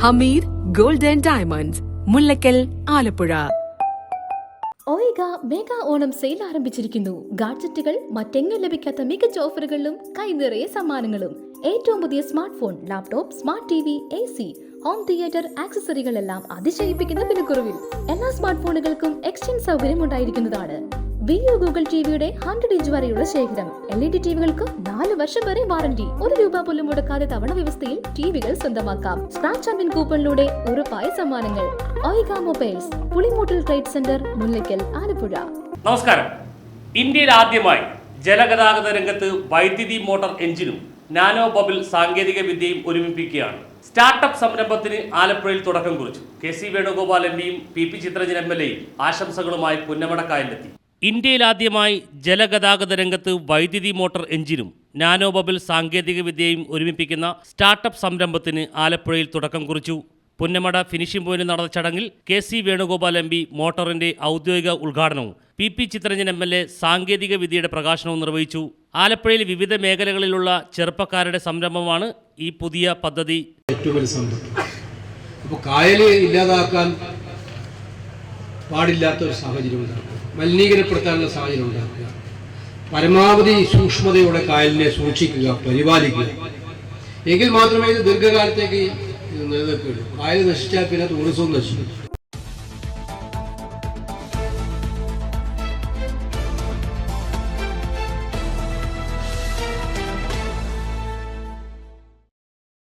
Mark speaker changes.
Speaker 1: Hameer gold and diamonds, Mullakkal, Alappuzha.
Speaker 2: ഓയിക mega Onam sale ആരംഭിച്ചിരിക്കുന്നു. ഗാഡ്ജറ്റുകൾ മറ്റെങ്ങും ലഭിക്കാത്ത മികച്ച ഓഫറുകളിലും കൈനിറയെ സമ്മാനങ്ങളും. ഏറ്റവും പുതിയ smart phone, laptop, smart TV, AC, home theatre ആക്സസറികളെല്ലാം അതിശയിപ്പിക്കുന്ന വിലക്കുറവിൽ. എല്ലാ സ്മാർട്ട് ഫോണുകൾക്കും എക്സ്ചേഞ്ച് സൗകര്യം ഉണ്ടായിരിക്കുന്നതാണ്. Vivo Google TVയുടെ 100 ഇഞ്ച് വരെയുള്ള ശേഖരം. LED ടിവികൾക്ക് 4 വർഷം വരെ വാറന്റി. ₹1 പോലും മുടക്കാതെ തവണ വ്യവസ്ഥയിൽ ടിവികൾ സ്വന്തമാക്കാം. സ്ക്രാച്ച് ആൻഡ് വിൻ കൂപ്പണിലൂടെ ഉറപ്പായ സമ്മാനങ്ങൾ. ഓയിക മൊബൈൽസ്, പുളിമൂട്ടിൽ ട്രേഡ് സെന്റർ, മുല്ലക്കൽ, ആലപ്പുഴ.
Speaker 3: നമസ്കാരം. ഇന്ത്യയിൽ ആദ്യമായി ജലഗതാഗത രംഗത്ത് വൈദ്യുതി മോട്ടോർ എഞ്ചിനും നാനോ ബബിൾ സാങ്കേതിക വിദ്യയും ഒരുമിപ്പിക്കുകയാണ്. സ്റ്റാർട്ടപ്പ് സംരംഭത്തിന് ആലപ്പുഴയിൽ തുടക്കം കുറിച്ചു. KC Venugopal MPയും PP Chitharanjan MLAയും ആശംസകളുമായി പുന്നമടക്കായലെത്തി. ഇന്ത്യയിൽ ആദ്യമായി ജലഗതാഗത രംഗത്ത് വൈദ്യുതി മോട്ടോർ എഞ്ചിനും നാനോ ബബിൾ സാങ്കേതിക വിദ്യയും ഒരുമിപ്പിക്കുന്ന സ്റ്റാർട്ടപ്പ് സംരംഭത്തിന് ആലപ്പുഴയിൽ തുടക്കം കുറിച്ചു. പുന്നമട ഫിനിഷിംഗ് പോയിന്റ് നടന്ന ചടങ്ങിൽ KC വേണുഗോപാൽ MP മോട്ടോറിന്റെ ഔദ്യോഗിക ഉദ്ഘാടനവും PP ചിത്രരഞ്ജൻ MLA സാങ്കേതിക വിദ്യയുടെ പ്രകാശനവും നിർവഹിച്ചു. ആലപ്പുഴയിൽ വിവിധ മേഖലകളിലുള്ള ചെറുപ്പക്കാരുടെ സംരംഭമാണ് ഈ പുതിയ പദ്ധതി.
Speaker 4: ഏറ്റവും വലിയ സംരംഭം. അപ്പോൾ കായല് ഇല്ലാതാക്കാൻ പാടില്ലാത്ത ഒരു സാഹചര്യം ഉണ്ടാക്കുക, മലിനീകരണപ്പെടുത്താനുള്ള സാഹചര്യം ഉണ്ടാക്കുക, പരമാവധി സൂക്ഷ്മതയോടെ കായലിനെ സൂക്ഷിക്കുക, പരിപാലിക്കുക. എങ്കിൽ മാത്രമേ ഇത് ദീർഘകാലത്തേക്ക് നിലനിൽക്കുകയുള്ളൂ. കായൽ നശിച്ചാൽ പിന്നെ ടൂറിസവും നശിക്കും.